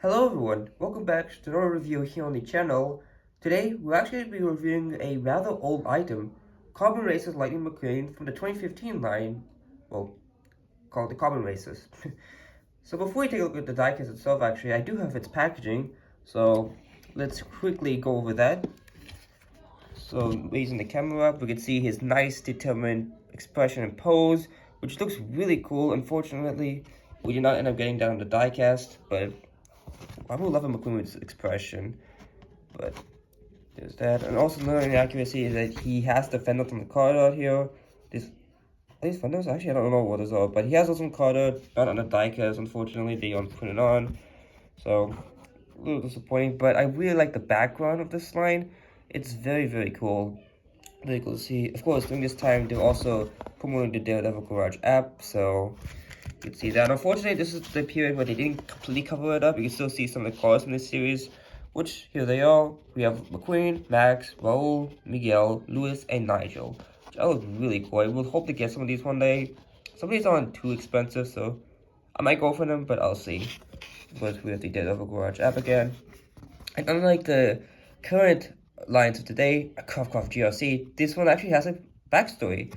Hello everyone, welcome back to another review here on the channel. Today we'll actually be reviewing a rather old item, Carbon Racers Lightning McQueen from the 2015 line, well, called the Carbon Racers. So before we take a look at the diecast itself, actually, I do have its packaging, so let's quickly go over that. So raising the camera up, we can see his nice determined expression and pose, which looks really cool. Unfortunately, we did not end up getting that on the diecast, but I would love a McQueen's expression, but there's that. And also another inaccuracy is that he has the fenders on the card out here. These fenders, actually I don't know what those are, but he has those on card art, not on the diecast. Unfortunately, they aren't put it on, so a little disappointing. But I really like the background of this line. It's very cool. Very cool to see. Of course, during this time they're also promoting the Daredevil Garage app, so you can see that. Unfortunately, this is the period where they didn't completely cover it up. You can still see some of the cars from this series, which here they are. We have McQueen, Max, Raul, Miguel, Luis, and Nigel, which all look really cool. I will hope to get some of these one day. Some of these aren't too expensive, so I might go for them, but I'll see. But we have the Daredevil Garage app again. And unlike the current lines of today, a Craft GRC, this one actually has a backstory.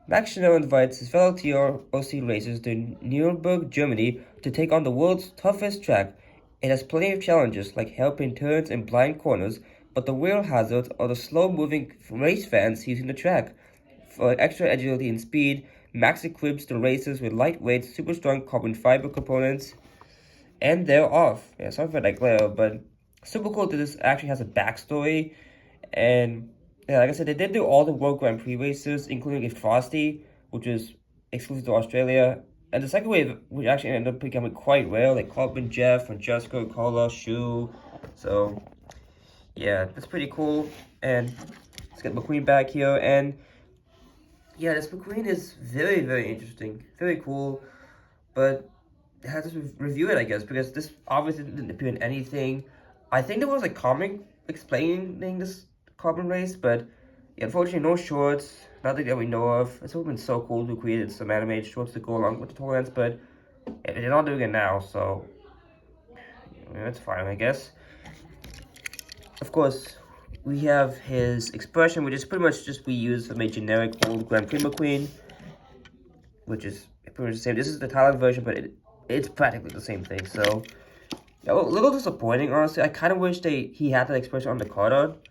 Max Chanel invites his fellow TROC racers to Nuremberg, Germany to take on the world's toughest track. It has plenty of challenges like hairpin turns and blind corners, but the real hazards are the slow-moving race fans using the track. For extra agility and speed, Max equips the racers with lightweight, super strong carbon fiber components, and they're off. Yeah, sorry for that glare, but super cool that this actually has a backstory. And yeah, like I said, they did do all the World Grand Prix races, including a Frosty, which is exclusive to Australia. And the second wave, which actually ended up becoming quite rare, like Carbon Jeff, Francesco, Carla, Shu. So yeah, that's pretty cool. And let's get McQueen back here. And yeah, this McQueen is very interesting, very cool. But I had to review it, I guess, because this obviously didn't appear in anything. I think there was a comic explaining this carbon race, but yeah, unfortunately no shorts, nothing that we know of. It's would have been so cool to create some animated shorts to go along with the tournaments, but yeah, they're not doing it now, so yeah, that's fine, I guess. Of course, we have his expression, which is pretty much just we use from a generic old Grand Prix McQueen, which is pretty much the same. This is the Thailand version, but it's practically the same thing, so yeah, a little disappointing, honestly. I kind of wish he had that expression on the card art,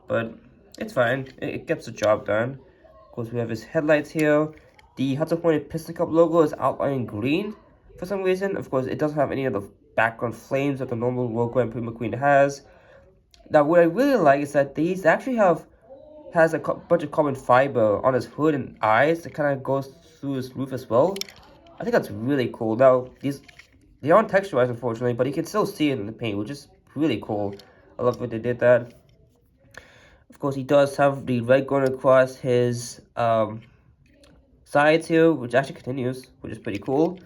but it's fine. It gets the job done. Of course, we have his headlights here. The Hudson Hornet Piston Cup logo is outlined in green for some reason. Of course, it doesn't have any of the background flames that the normal World Grand Prix McQueen has. Now, what I really like is that these actually has a bunch of carbon fiber on his hood and eyes that kind of goes through his roof as well. I think that's really cool. Now, they aren't texturized, unfortunately, but you can still see it in the paint, which is really cool. I love what they did that. Of course, he does have the red going across his sides here, which actually continues, which is pretty cool.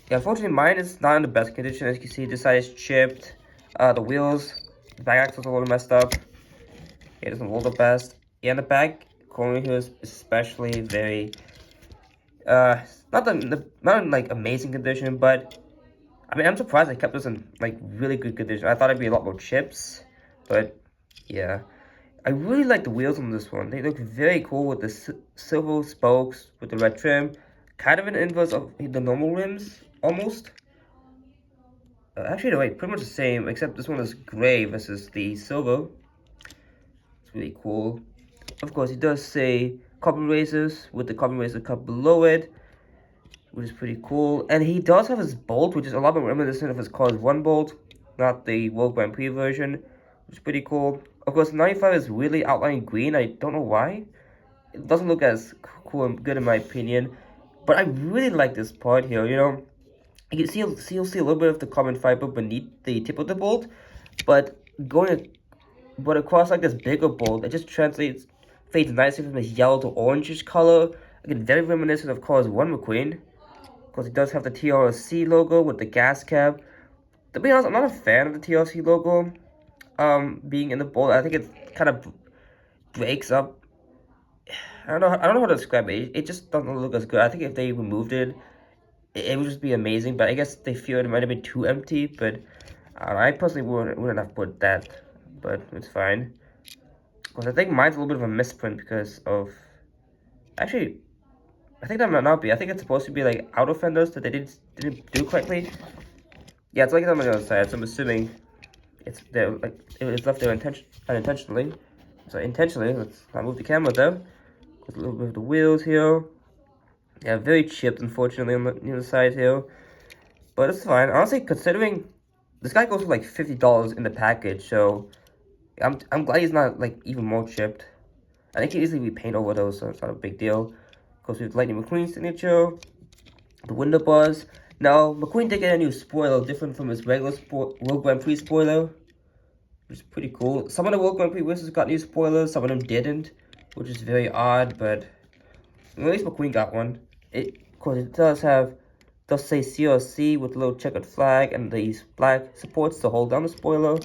Yeah, unfortunately, mine is not in the best condition. As you can see, the side is chipped. The wheels, the back axle's a little messed up. It doesn't roll the best. Yeah, and the back corner here is especially very not in like amazing condition, but I mean I'm surprised I kept this in like really good condition. I thought it'd be a lot more chips, but yeah. I really like the wheels on this one. They look very cool with the silver spokes with the red trim, kind of an inverse of the normal rims almost. Actually, no, wait, pretty much the same, except this one is gray versus the silver. It's really cool. Of course, it does say Carbon Racers with the Carbon Racer Cup below it, which is pretty cool. And he does have his bolt, which is a lot more reminiscent of his Cars 1 bolt, not the World Grand Prix version, which is pretty cool. Of course, 95 is really outlining green. I don't know why. It doesn't look as cool and good in my opinion. But I really like this part here, you know. You can you'll see a little bit of the carbon fiber beneath the tip of the bolt, but but across like this bigger bolt, it just fades nicely from this yellow to orangish color. Again, very reminiscent of Cars 1 McQueen. Of course, it does have the TRC logo with the gas cap. To be honest, I'm not a fan of the TRC logo being in the bolt. I think it kind of breaks up. I don't know how to describe it. It just doesn't look as good. I think if they removed it, it would just be amazing. But I guess they feel it might have been too empty. But I personally wouldn't have put that. But it's fine. Because I think mine's a little bit of a misprint because of... Actually, I think that might not be. I think it's supposed to be like outer fenders that they didn't do correctly. Yeah, it's like on the other side, so I'm assuming it's there, like it was left there unintentionally. So intentionally, let's not move the camera though. With a little bit of the wheels here. Yeah, very chipped, unfortunately, on the side here. But it's fine. Honestly, considering this guy goes for like $50 in the package, so I'm glad he's not like even more chipped. I think he easily repaint over those, so it's not a big deal. Goes with Lightning McQueen signature, the window bars. Now, McQueen did get a new spoiler, different from his regular World Grand Prix spoiler, which is pretty cool. Some of the World Grand Prix races got new spoilers, some of them didn't, which is very odd, but at least McQueen got one. Of course, it does say CRC with a little checkered flag and these black supports to hold down the spoiler,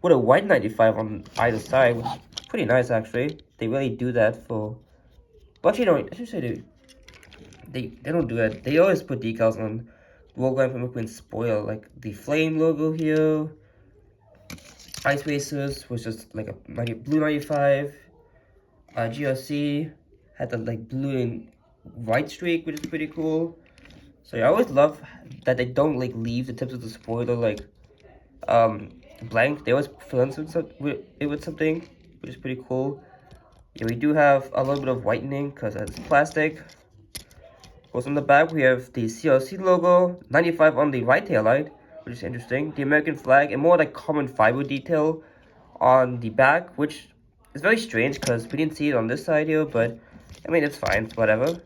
with a white 95 on either side, which is pretty nice actually. They really do that for... Well, actually, no, I should say they don't do that. They always put decals on World Grand Prix McQueen spoiler, like the flame logo here. Ice Racers was just like a blue 95. GRC had the like blue and white streak, which is pretty cool. So yeah, I always love that they don't like leave the tips of the spoiler like blank. They always fill in with something, which is pretty cool. Yeah, we do have a little bit of whitening because it's plastic. Of course, on the back we have the CLC logo, 95 on the right tail light, which is interesting. The American flag and more like carbon fiber detail on the back, which is very strange because we didn't see it on this side here, but I mean it's fine, it's whatever.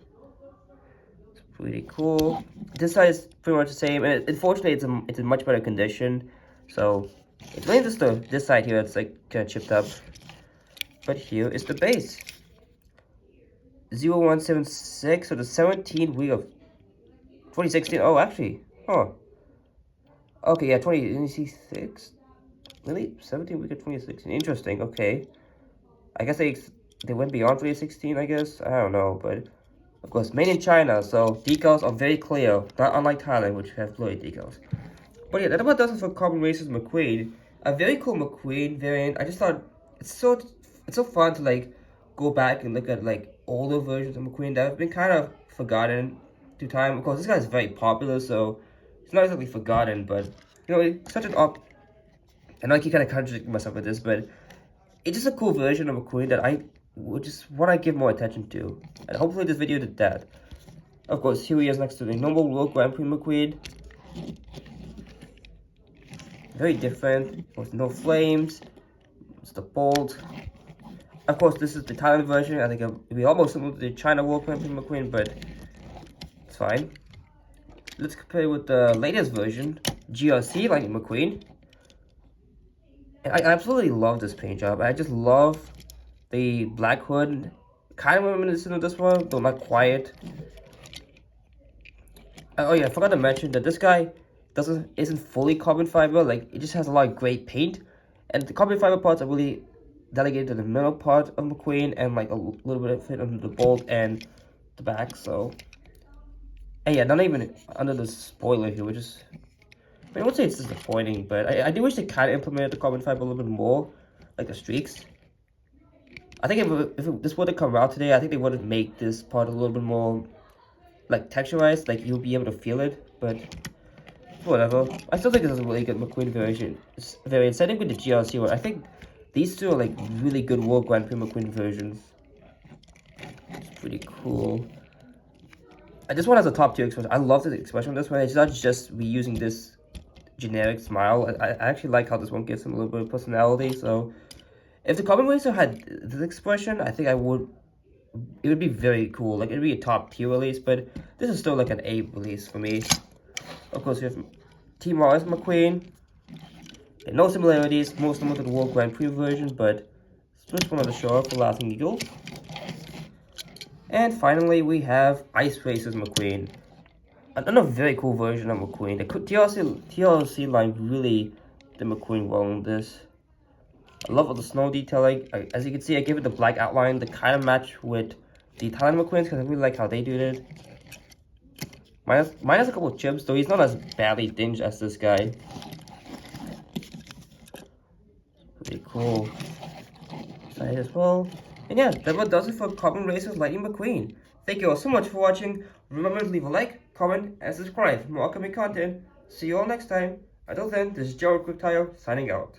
It's pretty cool. This side is pretty much the same, and unfortunately it's in much better condition. So it's really just this side here that's like kind of chipped up. But here is the base. 0176, so the 17th week of 2016. Oh, actually, okay, yeah, 2026. Really, 17th week of 2016. Interesting. Okay, I guess they went beyond 2016. I guess I don't know, but of course, made in China, so decals are very clear, not unlike Thailand, which have blurry decals. But yeah, that's what does it for Carbon Racers McQueen. A very cool McQueen variant. I just thought it's so fun to like go back and look at like older versions of McQueen that have been kind of forgotten through time. Of course, this guy is very popular, so it's not exactly forgotten, but you know, it's such an I know I keep kind of contradicting myself with this, but it's just a cool version of McQueen that I would just want to give more attention to, and hopefully this video did that. Of course, here he is next to the normal World Grand Prix McQueen. Very different, with no flames. It's the bolt. Of course, this is the Thailand version. I think it'll be almost similar to the China World Grand Prix McQueen, but it's fine. Let's compare with the latest version, GRC Lightning McQueen. And I absolutely love this paint job. I just love the black hood. Kind of reminiscent of this one, though not quite. Oh yeah, I forgot to mention that this guy isn't fully carbon fiber. Like, it just has a lot of great paint, and the carbon fiber parts are really delegated to the middle part of McQueen and like a little bit of it under the bolt and the back. So, and yeah, not even under the spoiler here, which is, I mean, I would say it's disappointing, but I do wish they kind of implemented the carbon fiber a little bit more, like the streaks. I think if this were to come out today, I think they would have made this part a little bit more like texturized, like you'll be able to feel it, but whatever. I still think this is a really good McQueen variant. Same with the GRC one. I think these two are like really good World Grand Prix McQueen versions. It's pretty cool. And this one has a top tier expression. I love the expression on this one. It's not just reusing this generic smile. I actually like how this one gives him a little bit of personality. So if the Carbon Racer had this expression, I think it would be very cool. Like, it'd be a top tier release, but this is still like an A release for me. Of course, we have Team RS McQueen. Okay, no similarities, more similar to the World Grand Prix version, but switch one of the show off for Laughing Eagle. And finally, we have Ice Racers McQueen. Another very cool version of McQueen. The TLC line really did McQueen well on this. I love all the snow detailing. As you can see, I gave it the black outline to kind of match with the Thailand McQueens because I really like how they do it. Mine has a couple of chips, though he's not as badly dinged as this guy. Pretty cool. Side as well. And yeah, that about does it for Carbon Racer's Lightning McQueen. Thank you all so much for watching. Remember to leave a like, comment, and subscribe for more upcoming content. See you all next time. Until then, this is Joe QuickTire signing out.